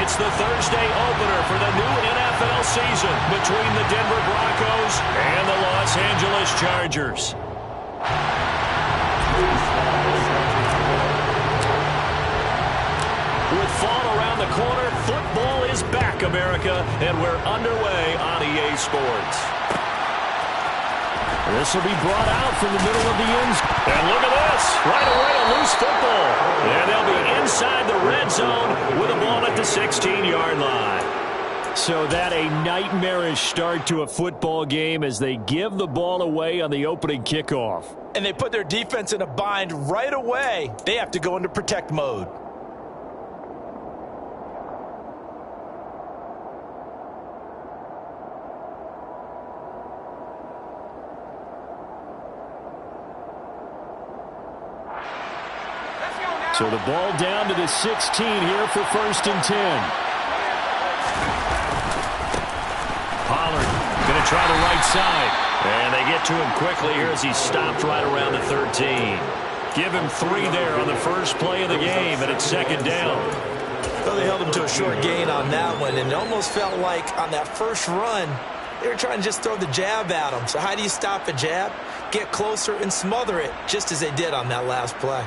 It's the Thursday opener for the new NFL season between the Denver Broncos and the Los Angeles Chargers. With fall around the corner, football is back, America, and we're underway on EA Sports. This will be brought out from the middle of the end zone. And look at this. Right away, a loose football. And they'll be inside the red zone with a ball at the 16-yard line. So that a nightmarish start to a football game as they give the ball away on the opening kickoff. And they put their defense in a bind right away. They have to go into protect mode. So the ball down to the 16 here for 1st and 10. Pollard going to try the right side. And they get to him quickly here as he stopped right around the 13. Give him 3 there on the first play of the game, and it's 2nd down. Well, they held him to a short gain on that one, and it almost felt like on that first run, they were trying to just throw the jab at him. So how do you stop a jab? Get closer and smother it, just as they did on that last play.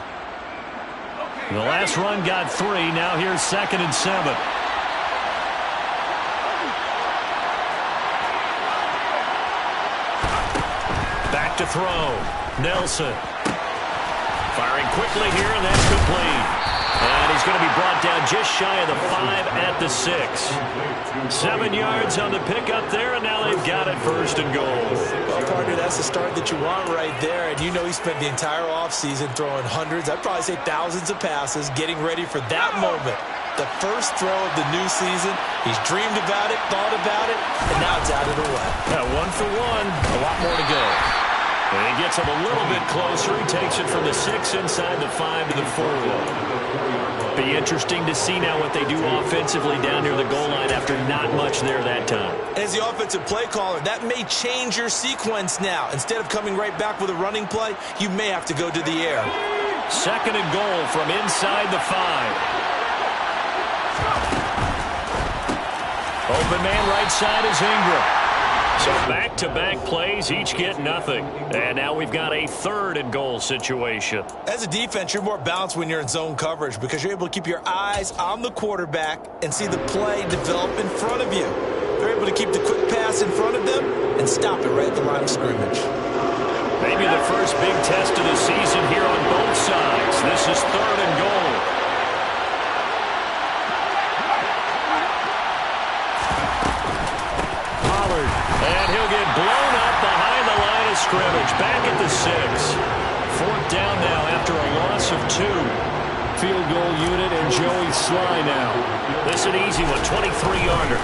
The last run got 3. Now here's 2nd and 7. Back to throw. Nelson. Firing quickly here, and that's complete. And he's going to be brought down just shy of the 5 at the 6. 7 yards on the pickup there, and now they've got it 1st and goal. Well, partner, that's the start that you want right there. And you know he spent the entire offseason throwing hundreds, I'd probably say thousands of passes, getting ready for that moment. The first throw of the new season. He's dreamed about it, thought about it, and now it's out of the way. Yeah, 1 for 1. A lot more to go. And he gets him a little bit closer. He takes it from the 6 inside the 5 to the 4. Be interesting to see now what they do offensively down near the goal line after not much there that time. As the offensive play caller, that may change your sequence now. Instead of coming right back with a running play, you may have to go to the air. 2nd and goal from inside the 5. Open man right side is Ingram. So back-to-back plays, each get nothing. And now we've got a 3rd and goal situation. As a defense, you're more balanced when you're in zone coverage because you're able to keep your eyes on the quarterback and see the play develop in front of you. They're able to keep the quick pass in front of them and stop it right at the line of scrimmage. Maybe the first big test of the season here on both sides. This is 3rd and goal. And he'll get blown up behind the line of scrimmage. Back at the 6. 4th down now after a loss of 2. Field goal unit and Joey Sly now. This is an easy one, 23-yarder.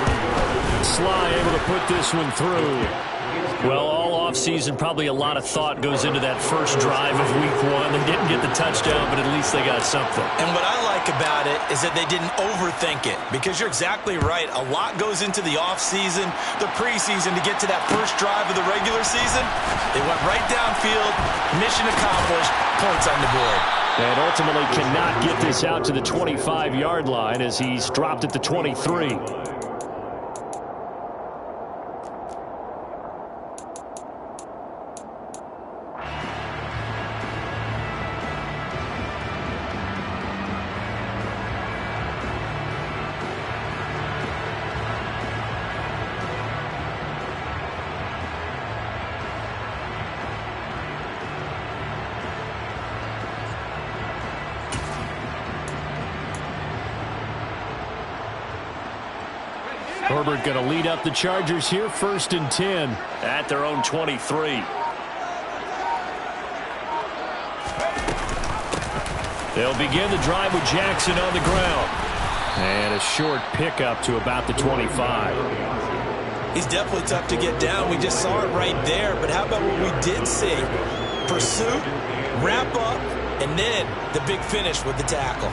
Sly able to put this one through. Well, all offseason, probably a lot of thought goes into that first drive of Week 1. They didn't get the touchdown, but at least they got something. And what I like about it is that they didn't overthink it, because you're exactly right. A lot goes into the offseason, the preseason to get to that first drive of the regular season. They went right downfield, mission accomplished, points on the board. And ultimately cannot get this out to the 25-yard line as he's dropped at the 23. Herbert going to lead up the Chargers here, 1st and 10 at their own 23. They'll begin the drive with Jackson on the ground. And a short pickup to about the 25. He's definitely tough to get down. We just saw it right there. But how about what we did see? Pursuit, wrap up, and then the big finish with the tackle.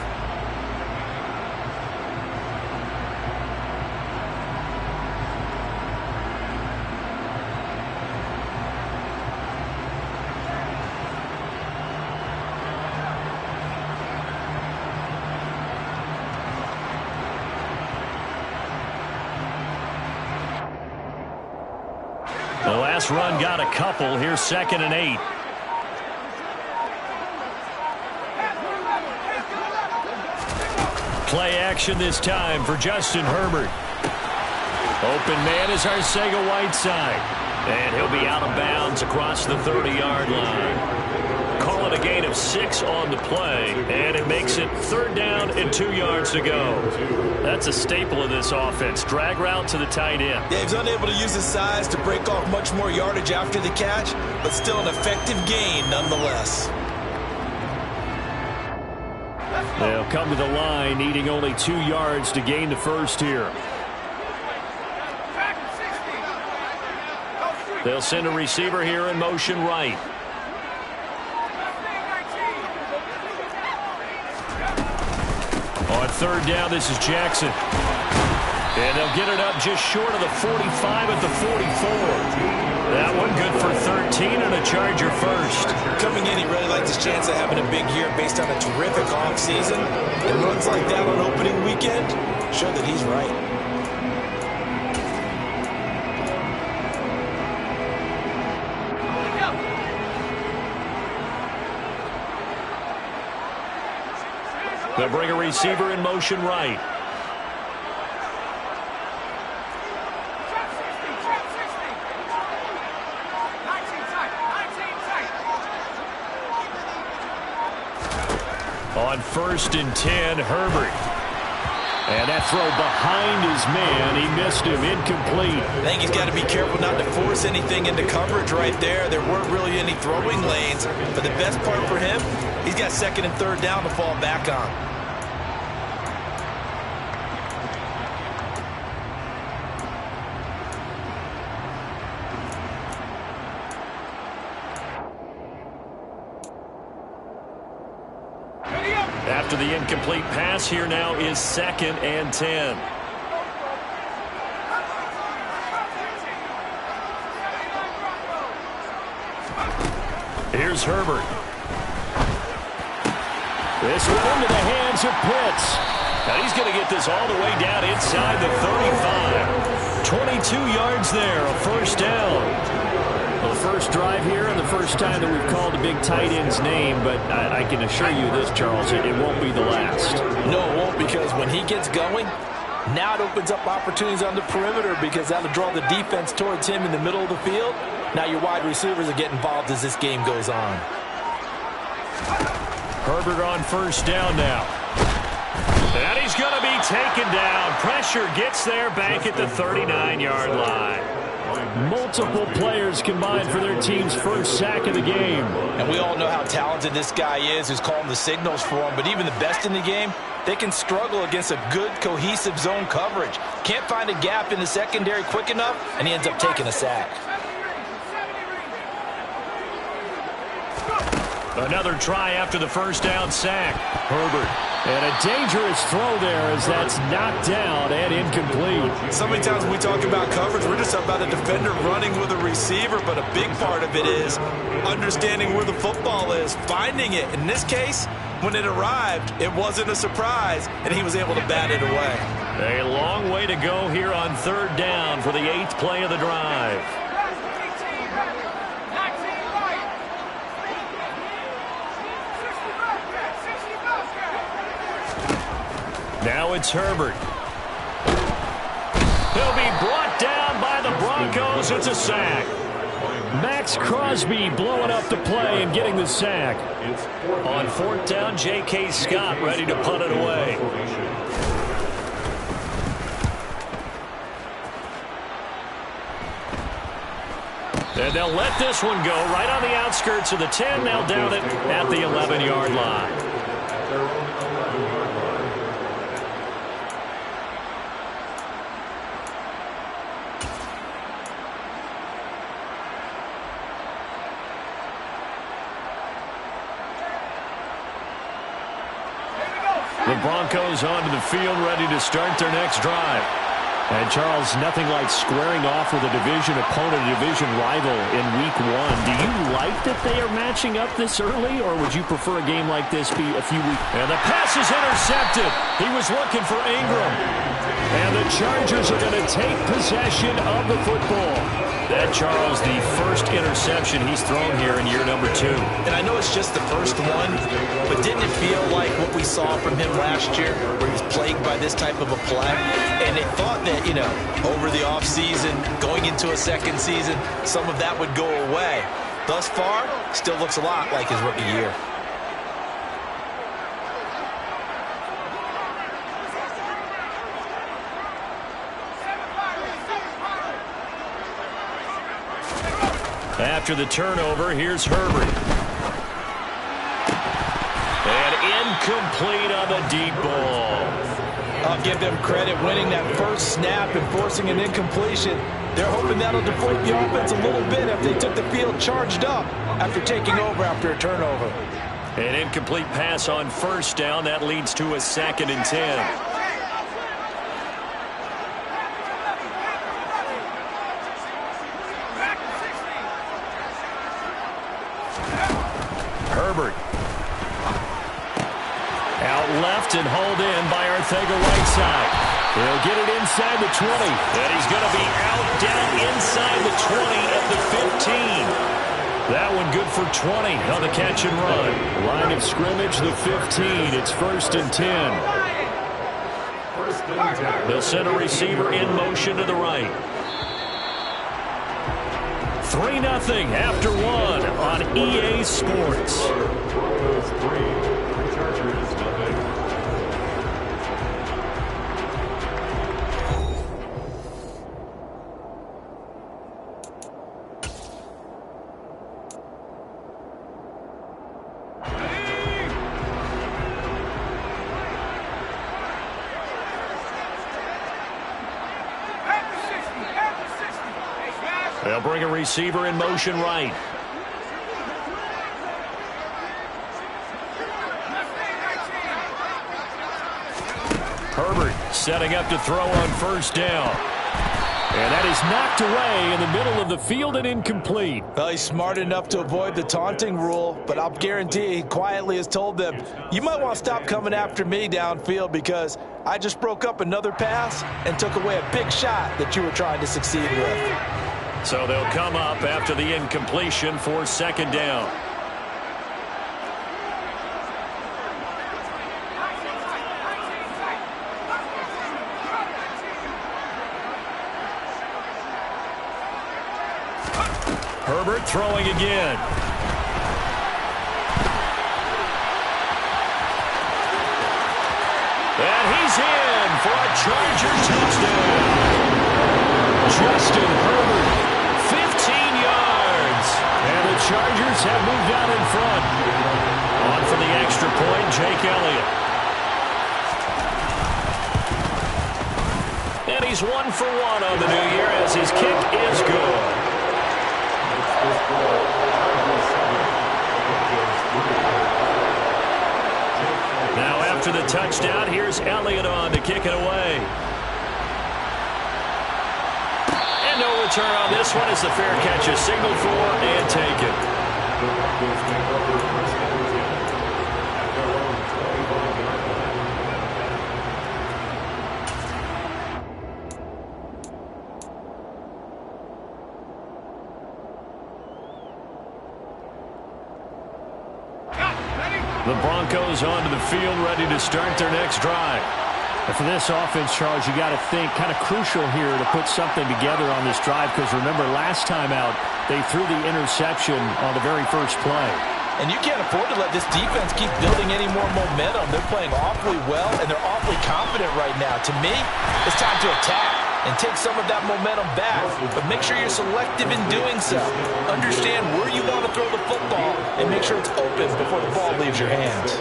this run got a couple. Here's 2nd and 8. Play action this time for Justin Herbert. Open man is Arcega-Whiteside. And he'll be out of bounds across the 30-yard line. Call it a gain of 6 on the play, and it makes it 3rd down and 2 yards to go. That's a staple of this offense. Drag route to the tight end. Yeah, he's unable to use his size to break off much more yardage after the catch, but still an effective gain nonetheless. They'll come to the line, needing only 2 yards to gain the first here. They'll send a receiver here in motion right. On 3rd down, this is Jackson. And they'll get it up just short of the 45 at the 44. That one good for 13 and a Charger first. Coming in, he really likes his chance of having a big year based on a terrific offseason. And runs like that on opening weekend show that he's right. They'll bring a receiver in motion right. On 1st and 10, Herbert. And that throw behind his man. He missed him. Incomplete. I think he's got to be careful not to force anything into coverage right there. There weren't really any throwing lanes. But the best part for him, he's got 2nd and 3rd down to fall back on. After the incomplete pass, here now is 2nd and 10. Here's Herbert. This one into the hands of Pitts. Now he's going to get this all the way down inside the 35. 22 yards there, a 1st down. Well, the first drive here and the first time that we've called a big tight end's name, but I can assure you this, Charles, it won't be the last. No, it won't, because when he gets going, now it opens up opportunities on the perimeter because that'll draw the defense towards him in the middle of the field. Now your wide receivers are getting involved as this game goes on. Herbert on 1st down now. And he's going to be taken down. Pressure gets there back at the 39-yard line. Multiple players combined for their team's first sack of the game. And we all know how talented this guy is who's calling the signals for him. But even the best in the game, they can struggle against a good, cohesive zone coverage. Can't find a gap in the secondary quick enough, and he ends up taking a sack. Another try after the 1st down sack. Herbert. And a dangerous throw there as that's knocked down and incomplete. So many times when we talk about coverage, we're just about a defender running with a receiver, but a big part of it is understanding where the football is, finding it. In this case, when it arrived, it wasn't a surprise, and he was able to bat it away. A long way to go here on 3rd down for the 8th play of the drive. Now it's Herbert. He'll be brought down by the Broncos. It's a sack. Max Crosby blowing up the play and getting the sack. On 4th down, J.K. Scott ready to punt it away. And they'll let this one go right on the outskirts of the 10. They'll down it at the 11-yard line. The Broncos onto the field, ready to start their next drive. And, Charles, nothing like squaring off with a division opponent, a division rival in Week 1. Do you like that they are matching up this early, or would you prefer a game like this be a few weeks? And the pass is intercepted. He was looking for Ingram. And the Chargers are going to take possession of the football. That, Charles, the first interception he's thrown here in year number 2. And I know it's just the first one, but didn't it feel like what we saw from him last year, where he was plagued by this type of a play? And they thought that, over the offseason, going into a second season, some of that would go away. Thus far, still looks a lot like his rookie year. After the turnover, here's Herbert. And incomplete on the deep ball. I'll give them credit winning that first snap and forcing an incompletion. They're hoping that'll deflate the offense a little bit after they took the field charged up after taking over after a turnover. An incomplete pass on first down. That leads to a 2nd and 10. Herbert. Out left and hauled in by Arcega-Whiteside. He'll get it inside the 20. And he's going to be out down inside the 20 at the 15. That one good for 20 on the catch and run. Line of scrimmage, the 15. It's 1st and 10. They'll send a receiver in motion to the right. 3-0 after 1 on EA Sports. Broncos 3, Chargers 0. They'll bring a receiver in motion right. Herbert setting up to throw on first down. And that is knocked away in the middle of the field and incomplete. Well, he's smart enough to avoid the taunting rule, but I'll guarantee he quietly has told them, you might want to stop coming after me downfield because I just broke up another pass and took away a big shot that you were trying to succeed with. So they'll come up after the incompletion for 2nd down. Herbert throwing again. And he's in for a Charger touchdown. Justin Herbert, 15 yards. And the Chargers have moved out in front. On for the extra point, Jake Elliott. And he's 1 for 1 on the new year as his kick is good. Now after the touchdown, here's Elliott on to kick it away. And no return on this one as the fair catch is signaled for and taken. The Broncos onto the field, ready to start their next drive. And for this offense, Charles, you got to think kind of crucial here to put something together on this drive because remember last time out they threw the interception on the very first play. And you can't afford to let this defense keep building any more momentum. They're playing awfully well, and they're awfully confident right now. To me, it's time to attack and take some of that momentum back. But make sure you're selective in doing so. Understand where you want to throw the football and make sure it's open before the ball leaves your hands.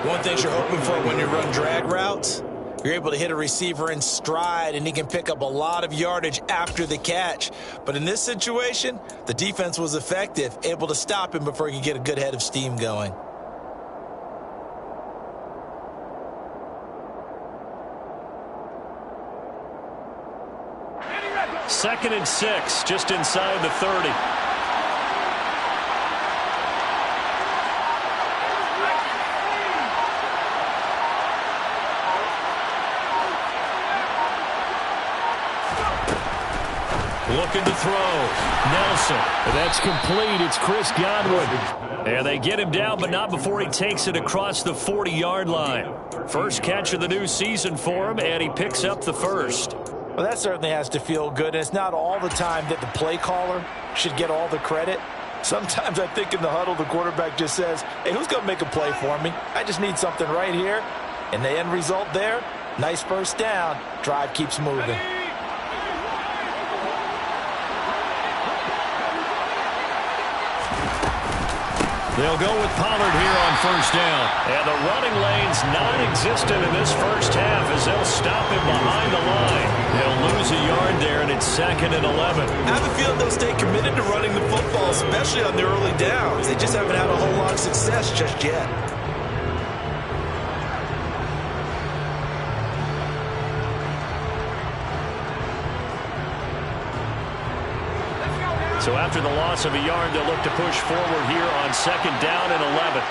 One thing you're hoping for when you run drag routes, you're able to hit a receiver in stride, and he can pick up a lot of yardage after the catch. But in this situation, the defense was effective, able to stop him before he could get a good head of steam going. Second and 6, just inside the 30. Looking to throw. Nelson. That's complete. It's Chris Godwin. And they get him down, but not before he takes it across the 40-yard line. First catch of the new season for him, and he picks up the first. Well, that certainly has to feel good, and it's not all the time that the play caller should get all the credit. Sometimes I think in the huddle, the quarterback just says, hey, who's going to make a play for me? I just need something right here. And the end result there, nice first down. Drive keeps moving. They'll go with Pollard here on first down. And the running lane's non-existent in this first half as they'll stop him behind the line. They'll lose a yard there, and it's 2nd and 11. I have a feeling they'll stay committed to running the football, especially on the early downs. They just haven't had a whole lot of success just yet. So after the loss of a yard, they'll look to push forward here on 2nd down and 11.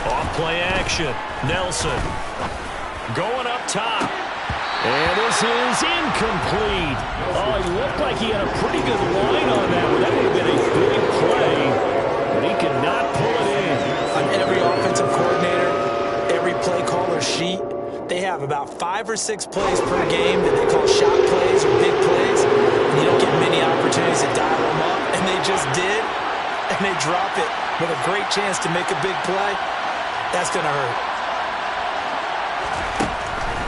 Off play action. Nelson going up top. And this is incomplete. Oh, he looked like he had a pretty good line on that one. That would have been a big play, but he could not pull it in. On every offensive coordinator, every play caller sheet, they have about 5 or 6 plays per game that they call shot plays or big plays. And you don't get many opportunities to dial them up, and they just did, and they drop it with a great chance to make a big play. That's going to hurt.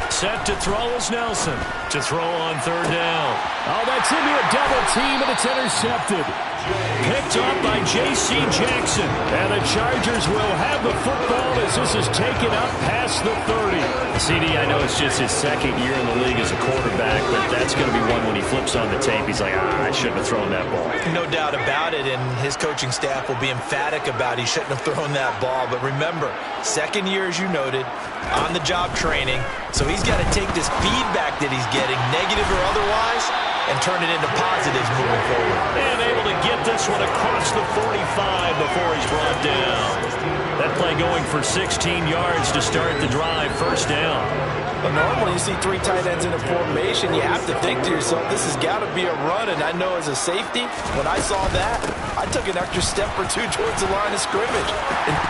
Set to throw is Nelson. To throw on 3rd down. Oh, that's into a double team, and it's intercepted. Picked up by J.C. Jackson. And the Chargers will have the football as this is taken up past the 30. CD, I know it's just his 2nd year in the league as a quarterback, but that's going to be one when he flips on the tape. He's like, I shouldn't have thrown that ball. No doubt about it, and his coaching staff will be emphatic about he shouldn't have thrown that ball. But remember, 2nd year, as you noted, on-the-job training, so he's got to take this feedback that he's getting, negative or otherwise, and turn it into positives moving forward. And able to get this one across the 45 before he's brought down. That play going for 16 yards to start the drive, 1st down. Well, normally you see 3 tight ends in a formation, you have to think to yourself, this has got to be a run, and I know as a safety, when I saw that, I took an extra step or 2 towards the line of scrimmage.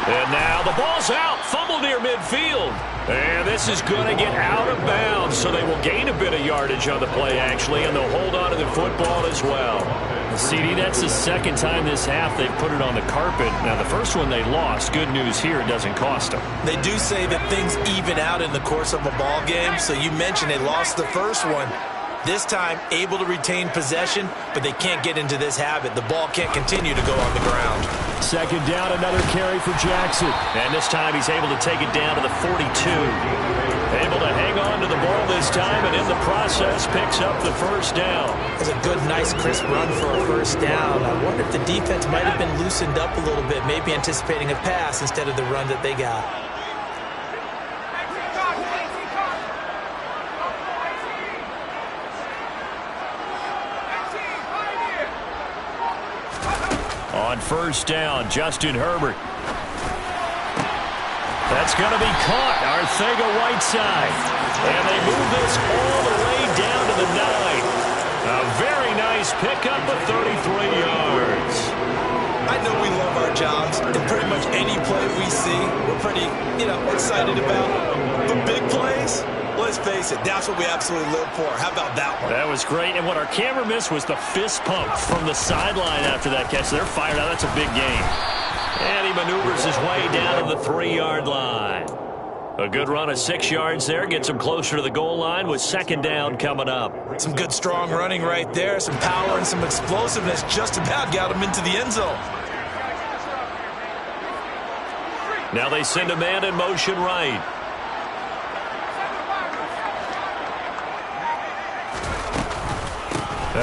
And now the ball's out, fumble near midfield. And this is going to get out of bounds, so they will gain a bit of yardage on the play, actually, and they'll hold on to the football as well. CD, that's the 2nd time this half they've put it on the carpet. Now, the first one they lost. Good news here, it doesn't cost them. They do say that things even out in the course of a ball game, so you mentioned they lost the first one. This time, able to retain possession, but they can't get into this habit. The ball can't continue to go on the ground. 2nd down, another carry for Jackson. And this time he's able to take it down to the 42. Able to hang on to the ball this time, and in the process picks up the 1st down. It's a good, nice, crisp run for a 1st down. I wonder if the defense might have been loosened up a little bit, maybe anticipating a pass instead of the run that they got. On 1st down, Justin Herbert. That's going to be caught. Arcega-Whiteside. And they move this all the way down to the 9. A very nice pickup of 33 yards. I know we love our jobs, and pretty much any play we see, we're pretty, excited about. But big plays, let's face it, that's what we absolutely live for. How about that one? That was great, and what our camera missed was the fist pump from the sideline after that catch. They're fired out. That's a big game. And he maneuvers his way down to the 3-yard line. A good run of 6 yards there. Gets him closer to the goal line with 2nd down coming up. Some good, strong running right there. Some power and some explosiveness just about got him into the end zone. Now they send a man in motion right.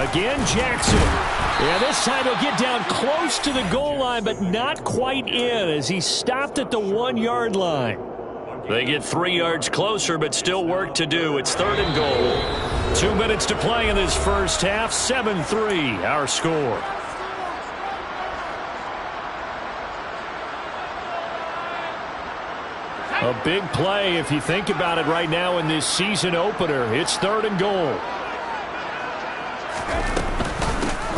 Again, Jackson. Yeah, this time he'll get down close to the goal line, but not quite in as he stopped at the 1-yard line. They get 3 yards closer, but still work to do. It's 3rd and goal. 2 minutes to play in this first half. 7-3, our score. A big play if you think about it right now in this season opener. It's 3rd and goal.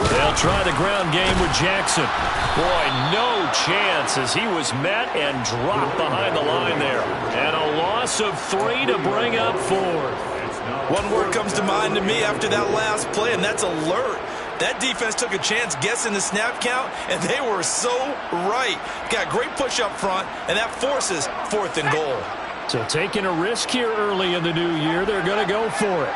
They'll try the ground game with Jackson. Boy, no chance as he was met and dropped behind the line there. And a loss of 3 to bring up 4. One word comes to mind to me after that last play, and that's alert. That defense took a chance guessing the snap count, and they were so right. Got great push up front, and that forces 4th and goal. So taking a risk here early in the new year, they're going to go for it.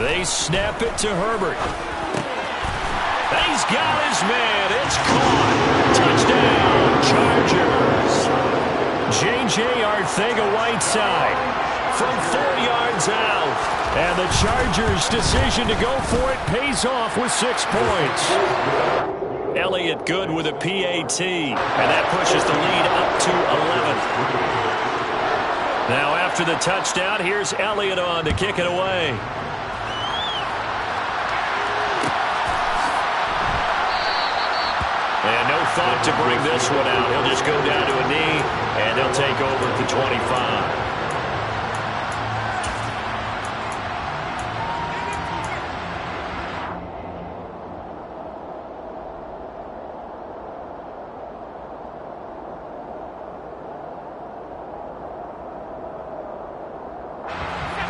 They snap it to Herbert. He's got his man. It's caught. Touchdown, Chargers. J.J. Arcega-Whiteside from 4 yards out. And the Chargers' decision to go for it pays off with 6 points. Elliott good with a PAT. And that pushes the lead up to 11. Now after the touchdown, here's Elliott on to kick it away. And no thought to bring this one out. He'll just go down to a knee, and they'll take over at the 25.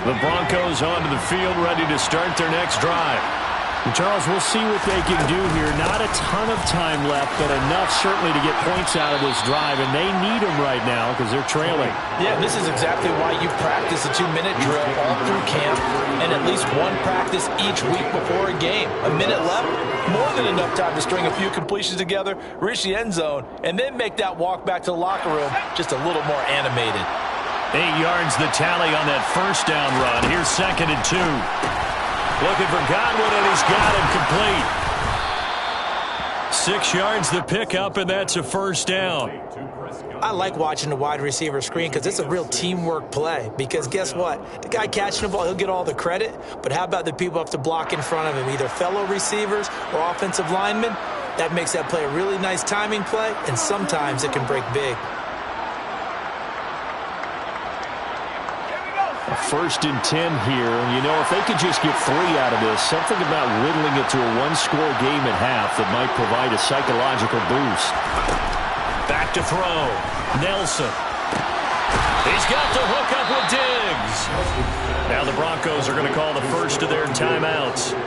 The Broncos onto the field, ready to start their next drive. And Charles, we'll see what they can do here. Not a ton of time left, but enough certainly to get points out of this drive, and they need them right now because they're trailing. Yeah, this is exactly why you practice a 2-minute drill all through camp and at least one practice each week before a game. A minute left, more than enough time to string a few completions together, reach the end zone, and then make that walk back to the locker room just a little more animated. 8 yards the tally on that first down run. Here's 2nd and 2. Looking for Godwin, and he's got him complete. 6 yards the pickup, and that's a first down. I like watching the wide receiver screen because it's a real teamwork play. Because guess what? The guy catching the ball, he'll get all the credit. But how about the people have to block in front of him, either fellow receivers or offensive linemen? That makes that play a really nice timing play, and sometimes it can break big. 1st and 10 here. And, you know, if they could just get 3 out of this, something about whittling it to a 1-score game at half that might provide a psychological boost. Back to throw. Nelson. He's got the hook up with Diggs. Now the Broncos are going to call the first of their timeouts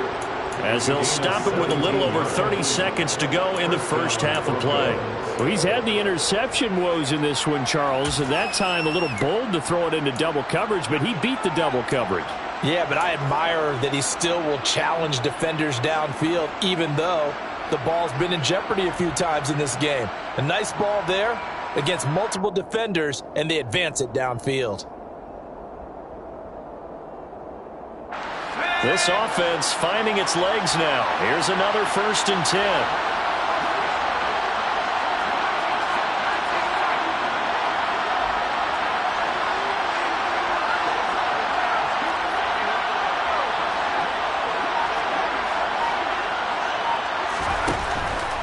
as they'll stop it with a little over 30 seconds to go in the first half of play. Well, he's had the interception woes in this one, Charles, and that time a little bold to throw it into double coverage, but he beat the double coverage. Yeah, but I admire that he still will challenge defenders downfield, even though the ball's been in jeopardy a few times in this game. A nice ball there against multiple defenders, and they advance it downfield. This offense finding its legs now. Here's another 1st and 10.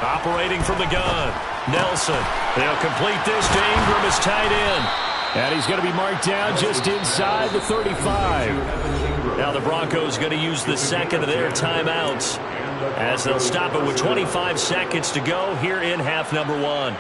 Operating from the gun. Nelson. They'll complete this to Ingram as tight end. And he's going to be marked down just inside the 35. Now the Broncos going to use the 2nd of their timeouts as they'll stop it with 25 seconds to go here in half number 1.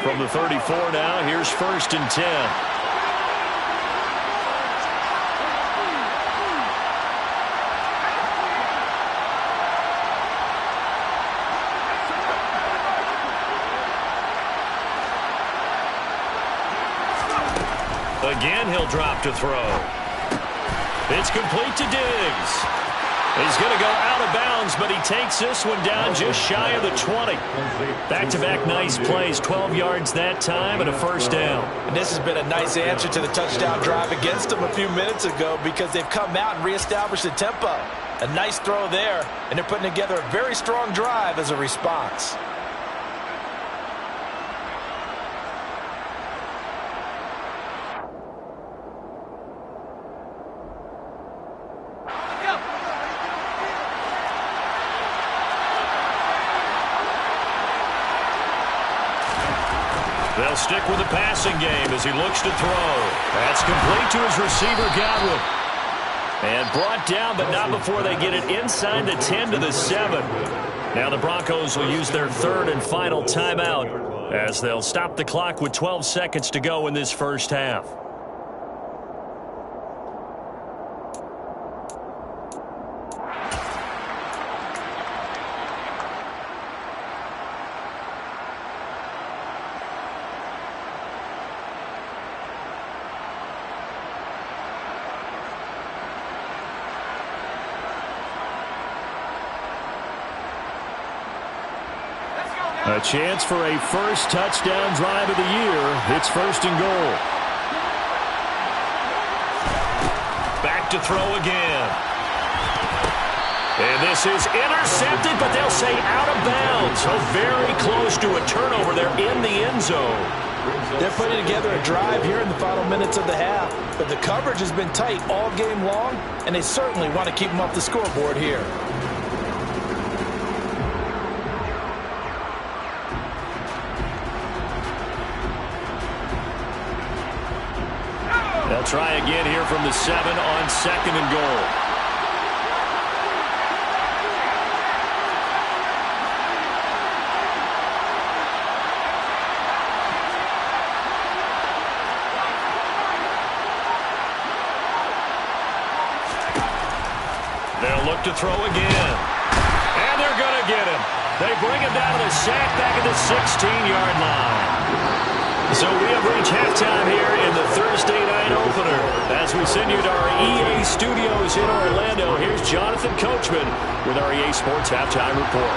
From the 34 now, here's 1st and 10. Again, he'll drop to throw. It's complete to Diggs. He's going to go out of bounds, but he takes this one down just shy of the 20. Back-to-back nice plays, 12 yards that time and a first down. And this has been a nice answer to the touchdown drive against them a few minutes ago because they've come out and reestablished the tempo. A nice throw there, and they're putting together a very strong drive as a response. They'll stick with the passing game as he looks to throw. That's complete to his receiver, Godwin. And brought down, but not before they get it inside the 10 to the 7. Now the Broncos will use their third and final timeout as they'll stop the clock with 12 seconds to go in this first half. A chance for a first touchdown drive of the year. It's first and goal. Back to throw again. And this is intercepted, but they'll say out of bounds. So very close to a turnover there in the end zone. They're putting together a drive here in the final minutes of the half. But the coverage has been tight all game long, and they certainly want to keep them off the scoreboard here. They'll try again here from the 7 on second and goal. They'll look to throw again. And they're going to get him. They bring him down to the sack back at the 16-yard line. So we have reached halftime here in the Thursday night opener. As we send you to our EA studios in Orlando, here's Jonathan Coachman with our EA Sports Halftime Report.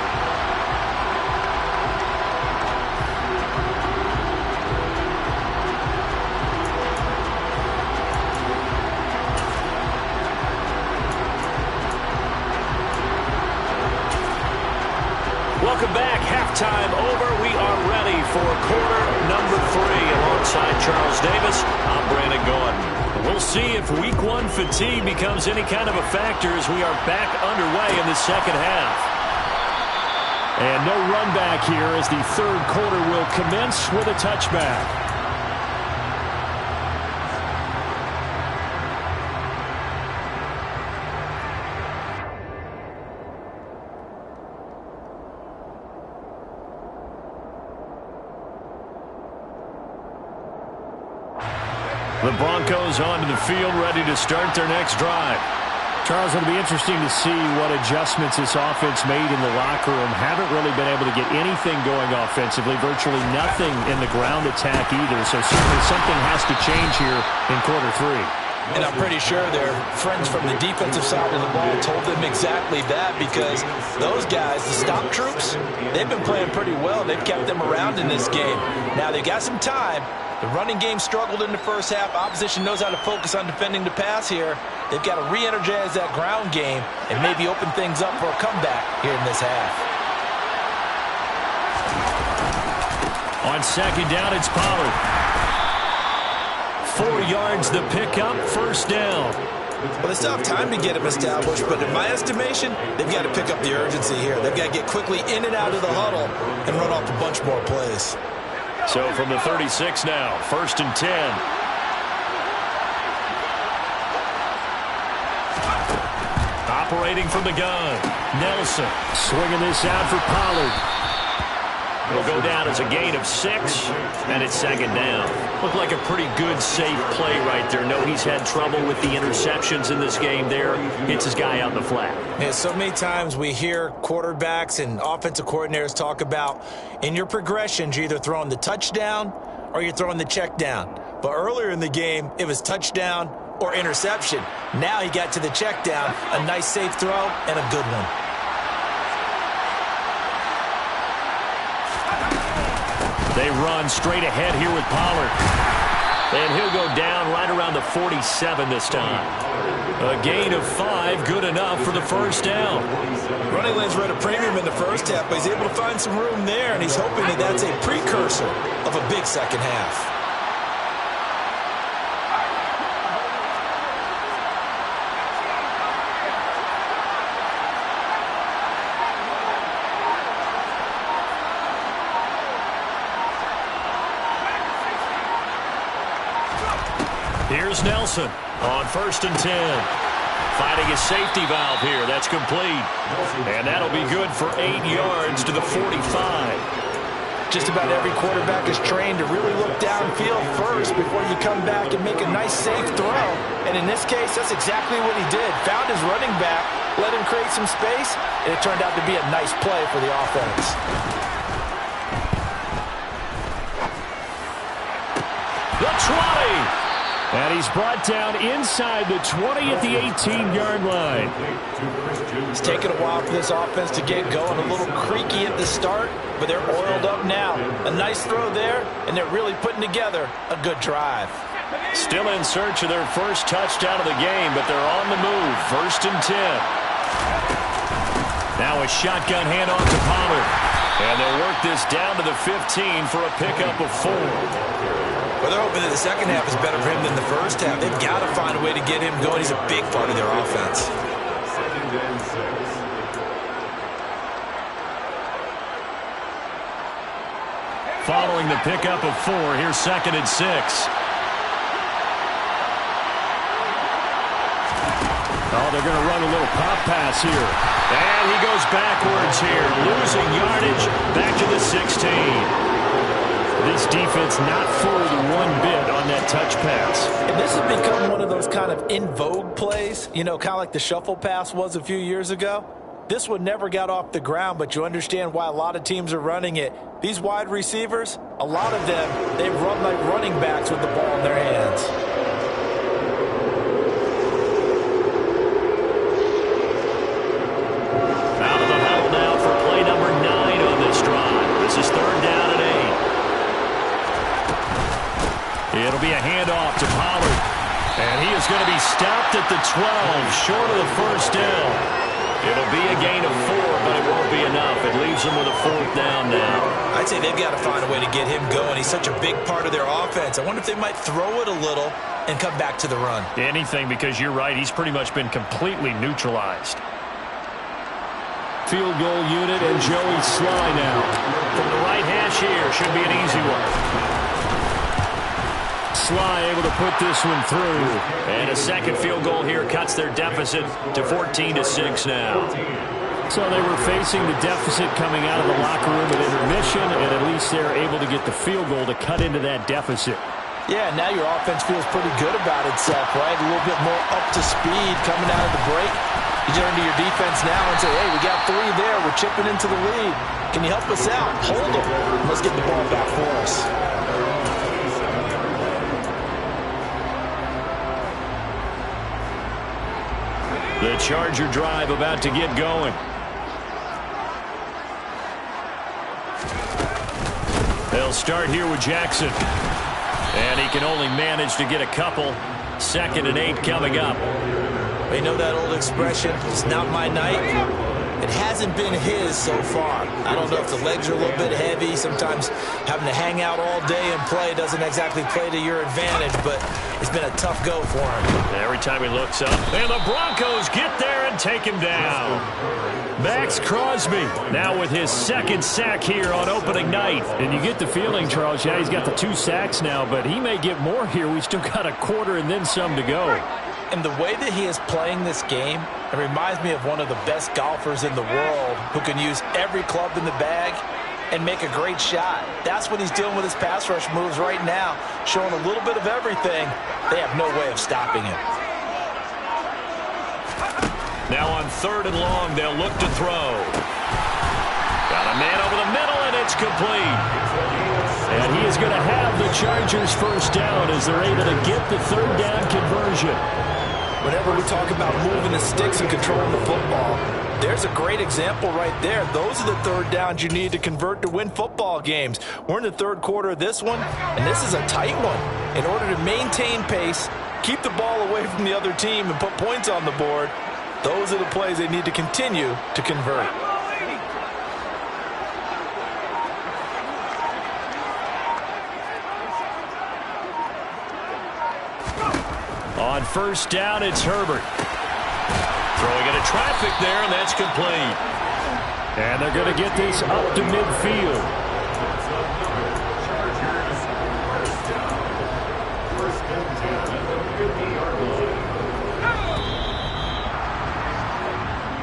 Welcome back. Halftime over. We are ready for quarter number 3. Alongside Charles Davis, I'm Brandon Gordon. We'll see if week 1 fatigue becomes any kind of a factor as we are back underway in the second half. And no run back here as the third quarter will commence with a touchback. The Broncos onto the field, ready to start their next drive. Charles, it'll be interesting to see what adjustments this offense made in the locker room. Haven't really been able to get anything going offensively, virtually nothing in the ground attack either. So certainly something has to change here in quarter 3. And I'm pretty sure their friends from the defensive side of the ball told them exactly that, because those guys, the stop troops, they've been playing pretty well. They've kept them around in this game. Now they've got some time. The running game struggled in the first half. Opposition knows how to focus on defending the pass here. They've got to re-energize that ground game and maybe open things up for a comeback here in this half. On second down, it's Pollard. 4 yards the pickup, first down. Well, they still have time to get him established, but in my estimation, they've got to pick up the urgency here. They've got to get quickly in and out of the huddle and run off a bunch more plays. So from the 36 now, first and 10. Operating from the gun, Nelson. Swinging this out for Pollard. It'll go down as a gain of 6, and it's second down. Looked like a pretty good, safe play right there. No, he's had trouble with the interceptions in this game there. Hits his guy out in the flat. Yeah, so many times we hear quarterbacks and offensive coordinators talk about in your progressions, you're either throwing the touchdown or you're throwing the check down. But earlier in the game, it was touchdown or interception. Now he got to the check down. A nice safe throw and a good one. They run straight ahead here with Pollard. And he'll go down right around the 47 this time. A gain of 5, good enough for the first down. Running lanes were at a premium in the first half, but he's able to find some room there, and he's hoping that that's a precursor of a big second half. Here's Nelson on 1st and 10. Finding his safety valve here. That's complete. And that'll be good for 8 yards to the 45. Just about every quarterback is trained to really look downfield first before you come back and make a nice safe throw. And in this case, that's exactly what he did. Found his running back, let him create some space, and it turned out to be a nice play for the offense. The 20. And he's brought down inside the 20 at the 18-yard line. It's taken a while for this offense to get going. A little creaky at the start, but they're oiled up now. A nice throw there, and they're really putting together a good drive. Still in search of their first touchdown of the game, but they're on the move. 1st and 10. Now a shotgun handoff to Pollard. And they'll work this down to the 15 for a pickup of 4. Well, they're hoping that the second half is better for him than the first half. They've got to find a way to get him going. He's a big part of their offense. 2nd and 6. Following the pickup of 4, here's 2nd and 6. Oh, they're going to run a little pop pass here. And he goes backwards here, losing yardage back to the 16. This defense not fooled one bit on that touch pass. And this has become one of those kind of in vogue plays, you know, kind of like the shuffle pass was a few years ago. This one never got off the ground, but you understand why a lot of teams are running it. These wide receivers, a lot of them, they run like running backs with the ball in their hands. Out of the huddle now for play number 9 on this drive. This is 3rd down and 8. It'll be a handoff to Pollard. And he is going to be stopped at the 12, short of the first down. It'll be a gain of 4, but it won't be enough. It leaves them with a 4th down now. I'd say they've got to find a way to get him going. He's such a big part of their offense. I wonder if they might throw it a little and come back to the run. Anything, because you're right. He's pretty much been completely neutralized. Field goal unit and Joey Sly now. From the right hash here, should be an easy one. Sly able to put this one through. And a second field goal here cuts their deficit to 14-6 now. So they were facing the deficit coming out of the locker room at intermission, and at least they're able to get the field goal to cut into that deficit. Yeah, now your offense feels pretty good about itself, right? A little bit more up to speed coming out of the break. You turn to your defense now and say, hey, we got 3 there. We're chipping into the lead. Can you help us out? Hold them. Let's get the ball back for us. The Charger drive about to get going. They'll start here with Jackson. And he can only manage to get a couple. 2nd and 8 coming up. You know that old expression, it's not my night? It hasn't been his so far. I don't know if the legs are a little bit heavy. Sometimes having to hang out all day and play doesn't exactly play to your advantage, but it's been a tough go for him. Every time he looks up, and the Broncos get there and take him down. Max Crosby now with his 2nd sack here on opening night. And you get the feeling, Charles, yeah, he's got the 2 sacks now, but he may get more here. We still got a quarter and then some to go. And the way that he is playing this game, it reminds me of one of the best golfers in the world who can use every club in the bag and make a great shot. That's what he's doing with his pass rush moves right now, showing a little bit of everything. They have no way of stopping him. Now on 3rd and long, they'll look to throw. Got a man over the middle, and it's complete. And he is going to have the Chargers first down as they're able to get the third down conversion. Whenever we talk about moving the sticks and controlling the football, there's a great example right there. Those are the third downs you need to convert to win football games. We're in the third quarter of this one, and this is a tight one. In order to maintain pace, keep the ball away from the other team, and put points on the board, those are the plays they need to continue to convert. On first down, it's Herbert. Throwing into traffic there, and that's complete. And they're going to get this up to midfield.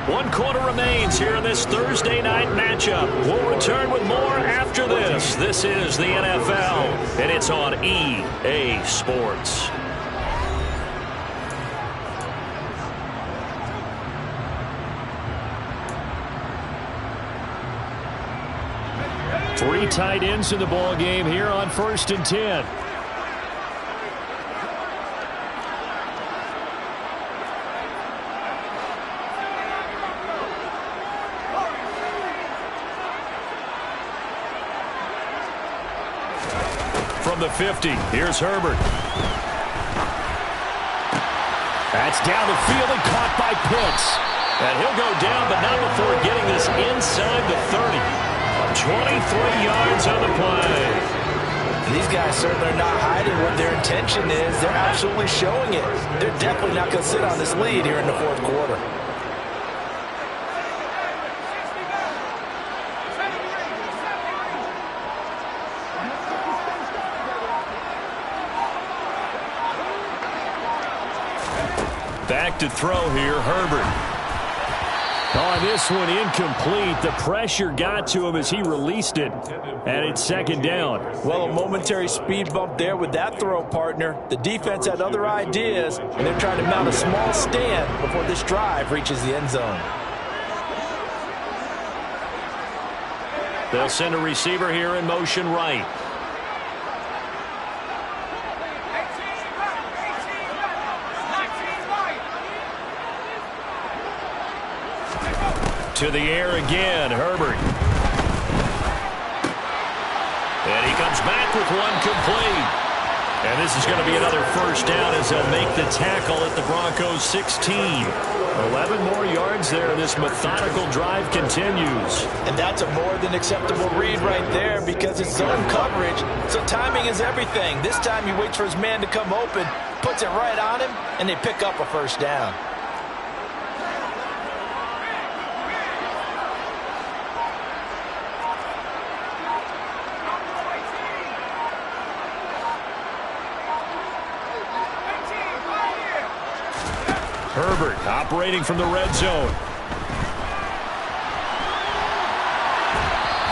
One quarter remains here in this Thursday night matchup. We'll return with more after this. This is the NFL, and it's on EA Sports. Three tight ends in the ball game here on 1st and 10. From the 50, here's Herbert. That's down the field and caught by Pitts. And he'll go down, but not before getting this inside the 30. 23 yards on the play. These guys certainly are not hiding what their intention is. They're absolutely showing it. They're definitely not going to sit on this lead here in the fourth quarter. Back to throw here, Herbert. On this one, incomplete. The pressure got to him as he released it, and it's second down. Well, a momentary speed bump there with that throw, partner. The defense had other ideas, and they're trying to mount a small stand before this drive reaches the end zone. They'll send a receiver here in motion right. To the air again, Herbert. And he comes back with one complete. And this is going to be another first down as they'll make the tackle at the Broncos 16. 11 more yards there. This methodical drive continues. And that's a more than acceptable read right there because it's zone coverage. So timing is everything. This time he waits for his man to come open, puts it right on him, and they pick up a first down. Herbert operating from the red zone.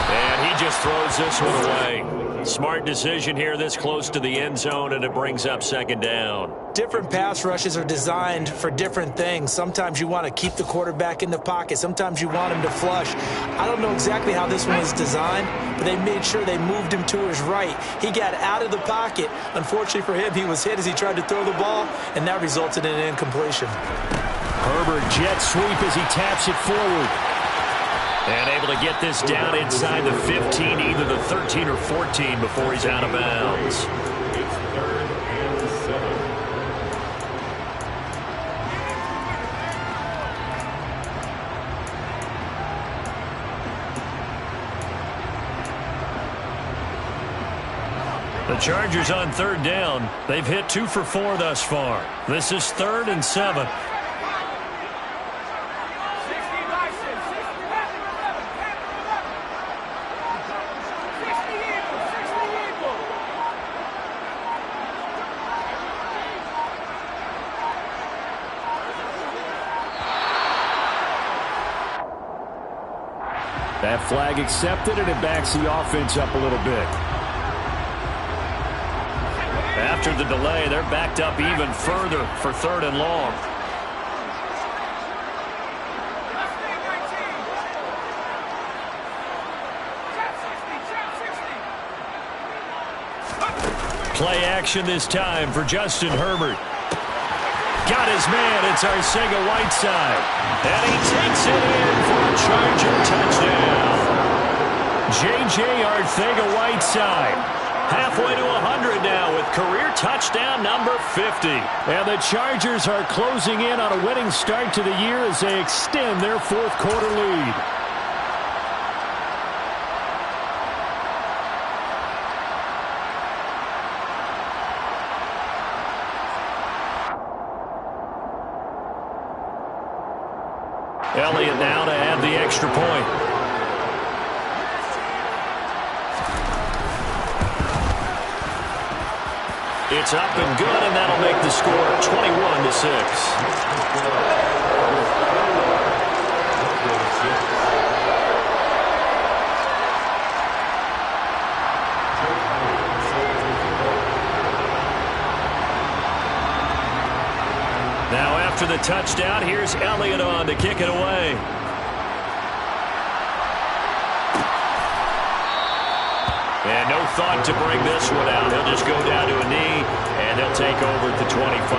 And he just throws this one away. Smart decision here this close to the end zone, and it brings up second down. Different pass rushes are designed for different things. Sometimes you want to keep the quarterback in the pocket. Sometimes you want him to flush. I don't know exactly how this one was designed, but they made sure they moved him to his right. He got out of the pocket. Unfortunately for him, he was hit as he tried to throw the ball, and that resulted in an incompletion. Herbert jet sweep as he taps it forward. And able to get this down inside the 15, either the 13 or 14 before he's out of bounds. The Chargers on third down. They've hit 2 for 4 thus far. This is 3rd and 7. That flag accepted, and it backs the offense up a little bit. After the delay, they're backed up even further for 3rd and long. action this time for Justin Herbert. Got his man. It's Arcega-Whiteside. And he takes it in for a Charger touchdown. J.J. Arcega-Whiteside. Halfway to 100 now with career touchdown number 50. And the Chargers are closing in on a winning start to the year as they extend their fourth quarter lead. Elliott now to add the extra point. It's up and good, and that'll make the score 21-6. Now after the touchdown, here's Elliott on to kick it away. And no thought to bring this one out. He'll just go down to a knee, and he'll take over at the 25.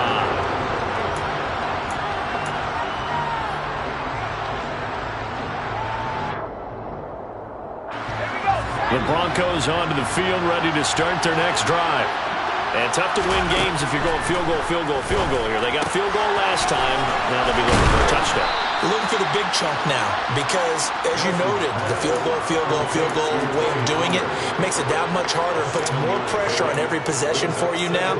The Broncos onto the field, ready to start their next drive. And tough to win games if you're going field goal, field goal, field goal here. They got field goal last time. Now they'll be looking for a touchdown. Looking for the big chunk now because, as you noted, the field goal way of doing it makes it that much harder and puts more pressure on every possession for you now.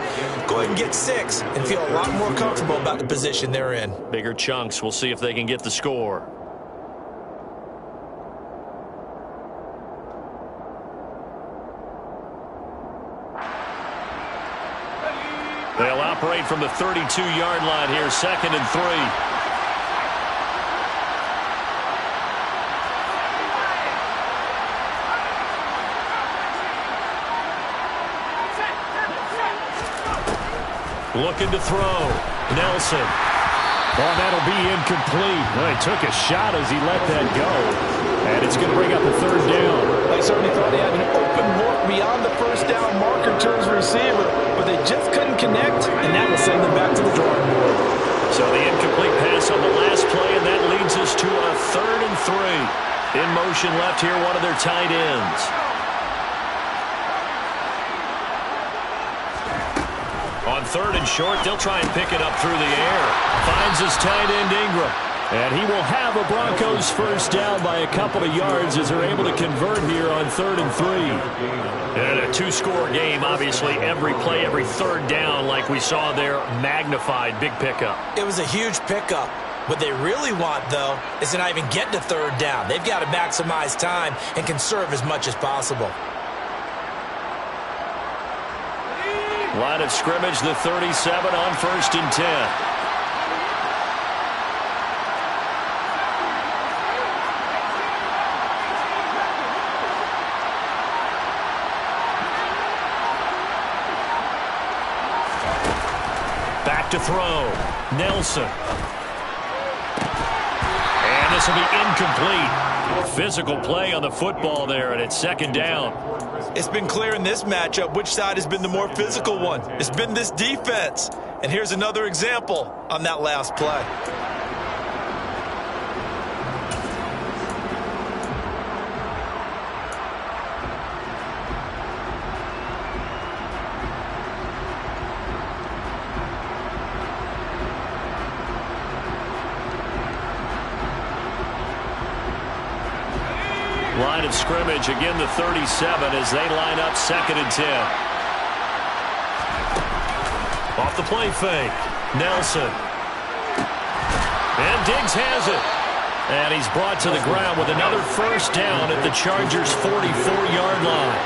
Go ahead and get 6 and feel a lot more comfortable about the position they're in. Bigger chunks. We'll see if they can get the score. They'll operate from the 32-yard line here, 2nd and 3. Looking to throw. Nelson. Oh, that'll be incomplete. Well, he took a shot as he let that go. And it's going to bring up a 3rd down. They certainly thought they had an open look beyond the first down marker to his receiver, but they just couldn't connect, and that will send them back to the drawing board. So the incomplete pass on the last play, and that leads us to a 3rd and 3. In motion left here, one of their tight ends. On 3rd and short, they'll try and pick it up through the air. Finds his tight end Ingram. And he will have a Broncos first down by a couple of yards as they're able to convert here on 3rd and 3. And a 2-score game, obviously, every play, every 3rd down, like we saw there, magnified, big pickup. It was a huge pickup. What they really want, though, is to not even get to 3rd down. They've got to maximize time and conserve as much as possible. Line of scrimmage, the 37 on 1st and 10. Back to throw. Nelson. And this will be incomplete. Physical play on the football there, and it's 2nd down. It's been clear in this matchup which side has been the more physical one. It's been this defense. And here's another example on that last play. Line of scrimmage, again the 37 as they line up 2nd and 10. Off the play fake. Nelson. And Diggs has it. And he's brought to the ground with another first down at the Chargers' 44-yard line.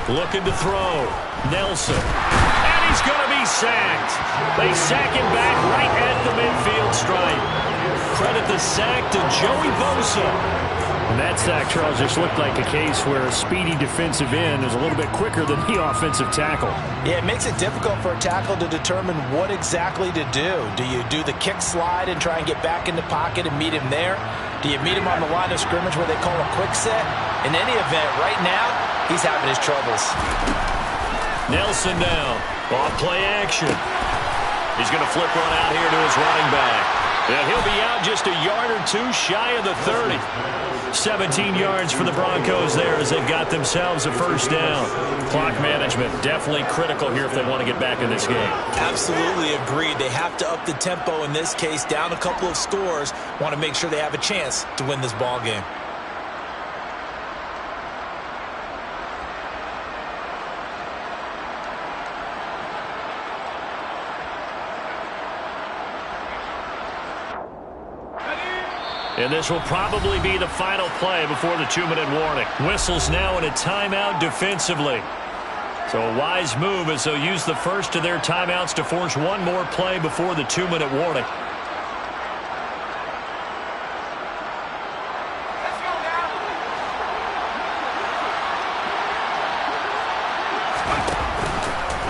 Looking to throw. Nelson. And he's going to be sacked. They sack him back right at the midfield stripe. Credit the sack to Joey Bosa. And that sack, Charles, just looked like a case where a speedy defensive end is a little bit quicker than the offensive tackle. Yeah, it makes it difficult for a tackle to determine what exactly to do. Do you do the kick slide and try and get back in the pocket and meet him there? Do you meet him on the line of scrimmage where they call a quick set? In any event, right now, he's having his troubles. Nelson now. Off play action. He's going to flip one out here to his running back. And he'll be out just a yard or two shy of the 30. 17 yards for the Broncos there as they've got themselves a first down. Clock management definitely critical here if they want to get back in this game. Absolutely agreed. They have to up the tempo in this case, down a couple of scores. Want to make sure they have a chance to win this ball game. And this will probably be the final play before the 2-minute warning. Whistles now in a timeout defensively. So a wise move as they'll use the first of their timeouts to force one more play before the 2-minute warning.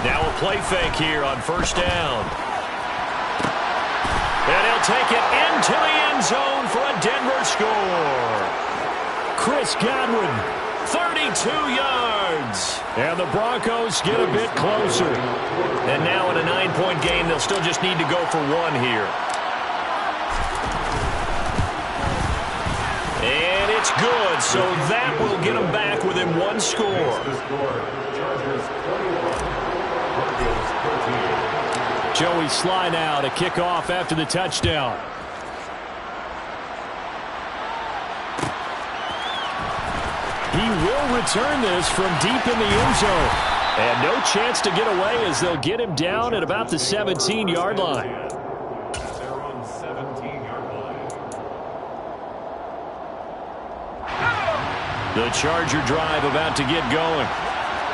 Now a play fake here on first down. And he'll take it into the end zone for a Denver score. Chris Godwin, 32 yards. and the Broncos get a bit closer. And now in a 9-point game, they'll still just need to go for one here. And it's good, so that will get them back within one score. Joey Sly now to kick off after the touchdown. He will return this from deep in the end zone. And no chance to get away as they'll get him down at about the 17-yard line. They're on 17-yard line. The Charger drive about to get going.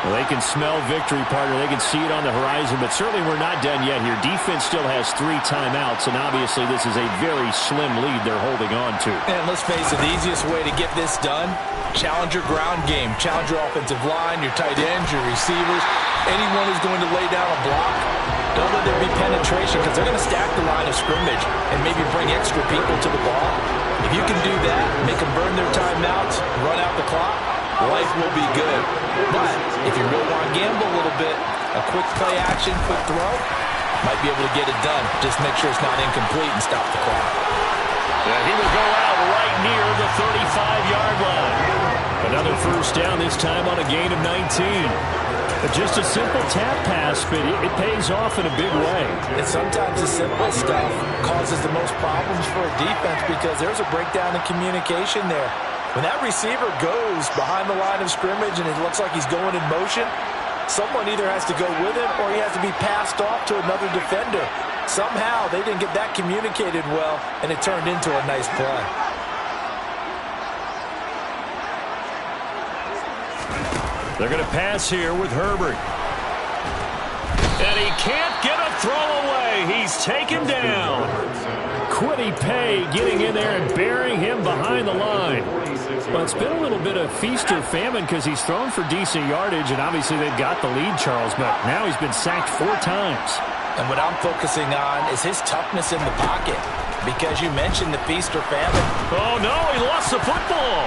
Well, they can smell victory, partner. They can see it on the horizon, but certainly we're not done yet here. Defense still has 3 timeouts, and obviously this is a very slim lead they're holding on to. And let's face it, the easiest way to get this done, challenge your ground game. Challenge your offensive line, your tight ends, your receivers, anyone who's going to lay down a block. Don't let there be penetration because they're going to stack the line of scrimmage and maybe bring extra people to the ball. If you can do that, make them burn their timeouts, run out the clock, life will be good. But if you really want to gamble a little bit, a quick play action, quick throw, might be able to get it done. Just make sure it's not incomplete and stop the clock. Yeah, he will go out right near the 35-yard line. Another first down, this time on a gain of 19. Just a simple tap pass, but it pays off in a big way. And sometimes the simple stuff causes the most problems for a defense because there's a breakdown in communication there. When that receiver goes behind the line of scrimmage and it looks like he's going in motion, someone either has to go with him or he has to be passed off to another defender. Somehow they didn't get that communicated well, and it turned into a nice play. They're going to pass here with Herbert. And he can't get a throw away. He's taken down. Quiddy Pay getting in there and burying him behind the line. Well, it's been a little bit of feast or famine because he's thrown for decent yardage, and obviously they've got the lead, Charles, but now he's been sacked 4 times. And what I'm focusing on is his toughness in the pocket because you mentioned the feast or famine. Oh, no, he lost the football.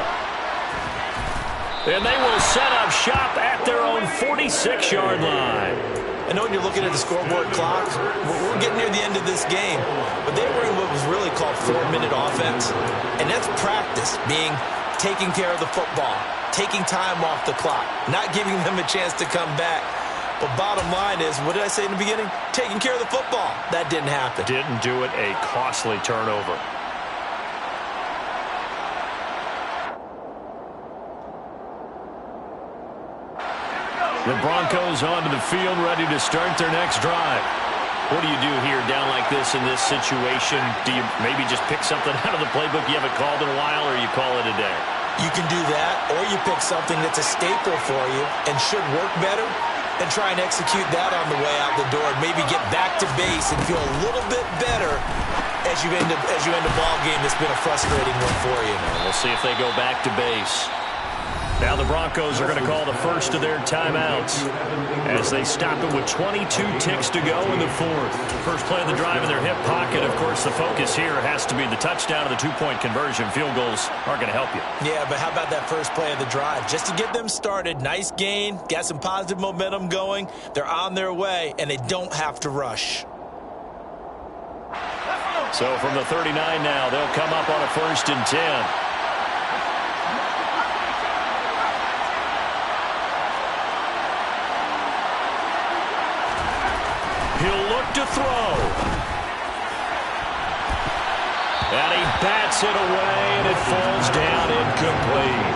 And they will set up shop at their own 46-yard line. I know when you're looking at the scoreboard clock, we're getting near the end of this game, but they were in what was really called 4-minute offense. And that's practice, being taking care of the football, taking time off the clock, not giving them a chance to come back. But bottom line is, what did I say in the beginning? Taking care of the football. That didn't happen. Didn't do it, a costly turnover. The Broncos onto the field, ready to start their next drive. What do you do here down like this in this situation? Do you maybe just pick something out of the playbook you haven't called in a while, or you call it a day? You can do that, or you pick something that's a staple for you and should work better and try and execute that on the way out the door and maybe get back to base and feel a little bit better as you end a ball game that's been a frustrating one for you. We'll see if they go back to base. Now the Broncos are going to call the first of their timeouts as they stop it with 22 ticks to go in the fourth. First play of the drive in their hip pocket. Of course, the focus here has to be the touchdown and the two-point conversion. Field goals aren't going to help you. Yeah, but how about that first play of the drive? Just to get them started, nice gain, got some positive momentum going. They're on their way, and they don't have to rush. So from the 39 now, they'll come up on a 1st and 10. He'll look to throw. And he bats it away, and it falls down incomplete.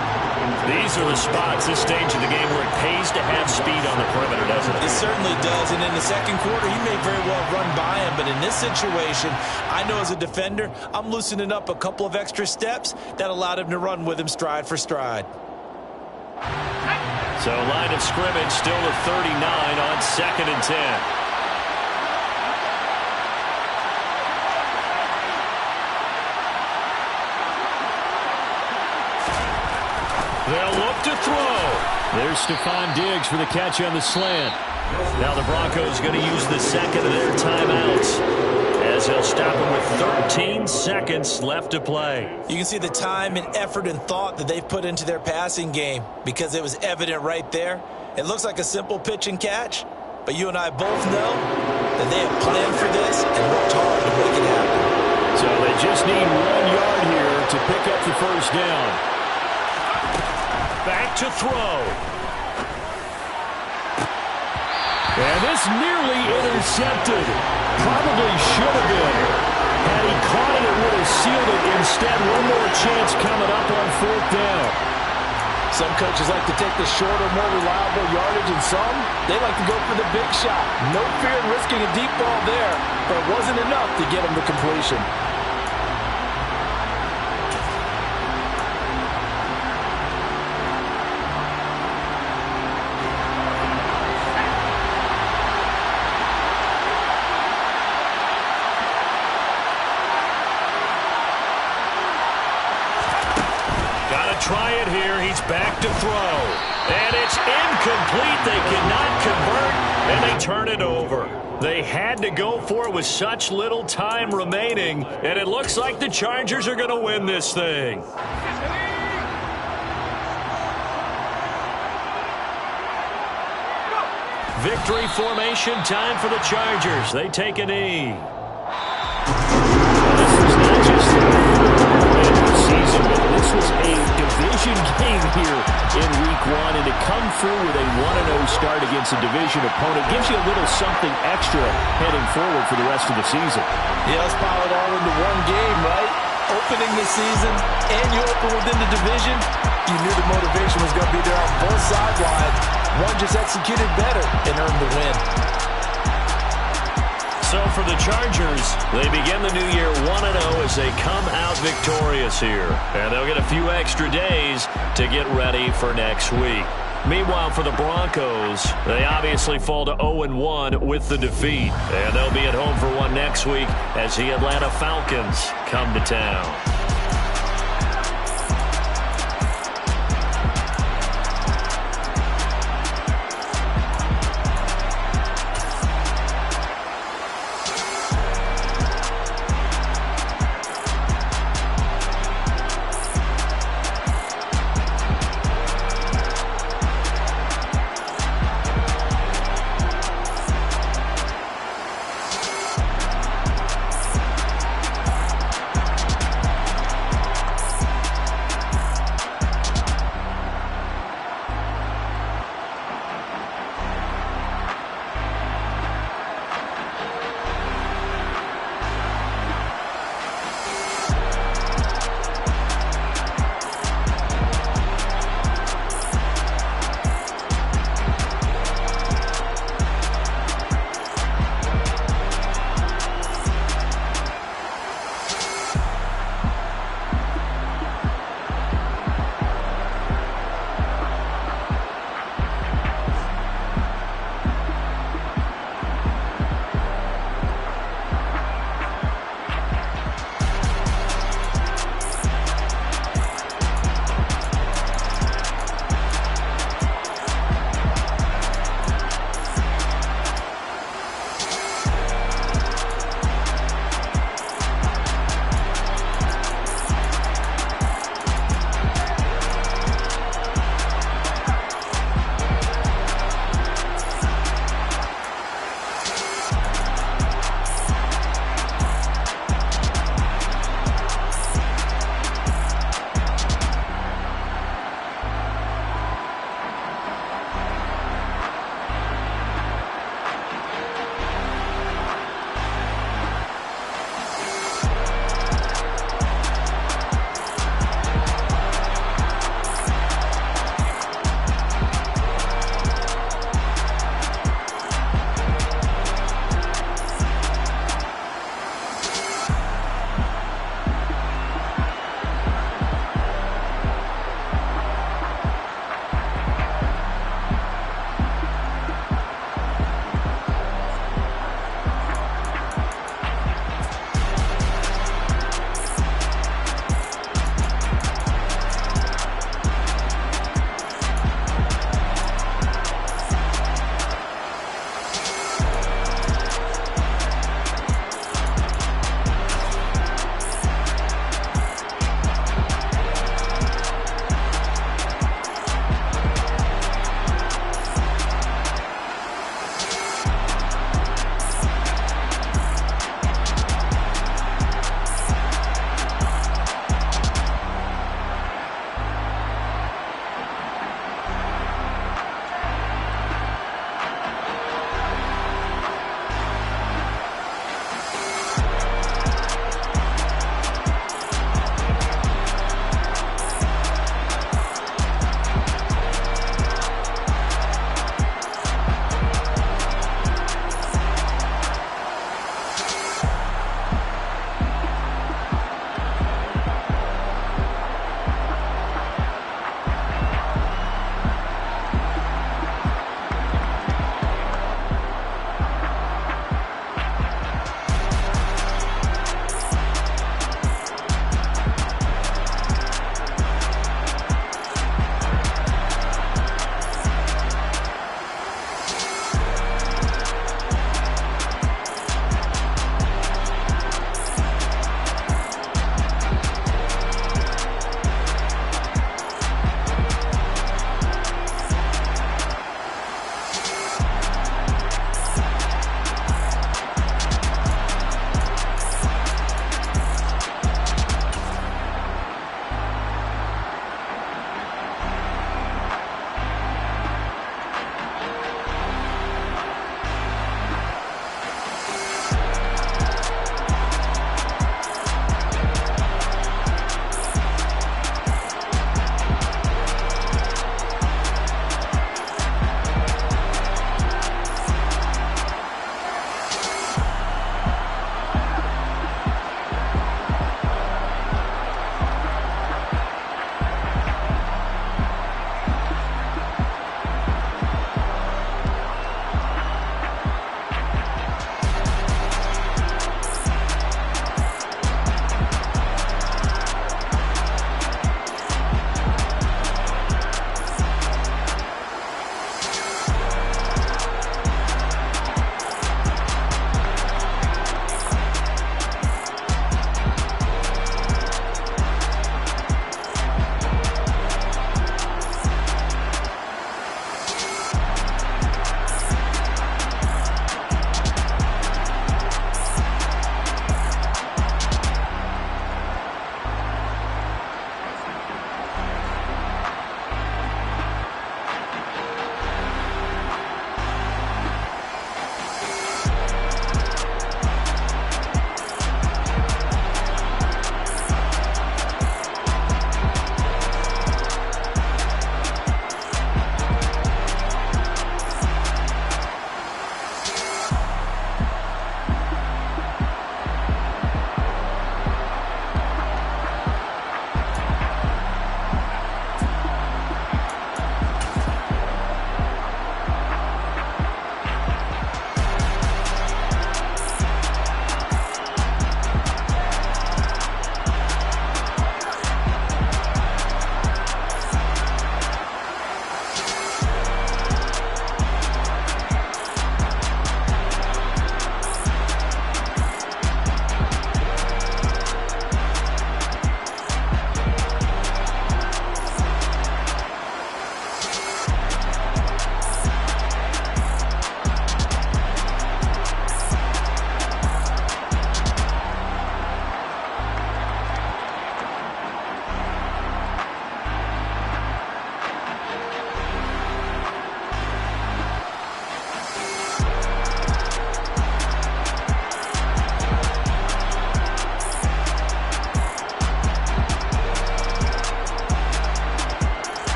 These are the spots, this stage of the game, where it pays to have speed on the perimeter, doesn't it? It certainly does, and in the second quarter, he may very well run by him, but in this situation, I know as a defender, I'm loosening up a couple of extra steps that allowed him to run with him stride for stride. So line of scrimmage still to 39 on 2nd and 10. They'll look to throw. There's Stephon Diggs for the catch on the slant. Now the Broncos going to use the second of their timeouts as they'll stop him with 13 seconds left to play. You can see the time and effort and thought that they've put into their passing game because it was evident right there. It looks like a simple pitch and catch, but you and I both know that they have planned for this and worked hard to make it happen. So they just need 1 yard here to pick up the first down. Back to throw. And this nearly intercepted. Probably should have been. Had he caught it, it would have sealed it. Instead, one more chance coming up on 4th down. Some coaches like to take the shorter, more reliable yardage, and some, they like to go for the big shot. No fear in risking a deep ball there, but it wasn't enough to get him to completion. Try it here. He's back to throw. And it's incomplete. They cannot convert, and they turn it over. They had to go for it with such little time remaining, and it looks like the Chargers are going to win this thing. Victory formation time for the Chargers. They take a knee. This was not just the season, but this was a division game here in Week 1, and to come through with a 1-0 start against a division opponent gives you a little something extra heading forward for the rest of the season. Yeah, let's pile it all into one game, right? Opening the season, and you open within the division, you knew the motivation was going to be there on both sidelines. One just executed better and earned the win. So for the Chargers, they begin the new year 1-0 as they come out victorious here. And they'll get a few extra days to get ready for next week. Meanwhile, for the Broncos, they obviously fall to 0-1 with the defeat. And they'll be at home for one next week as the Atlanta Falcons come to town.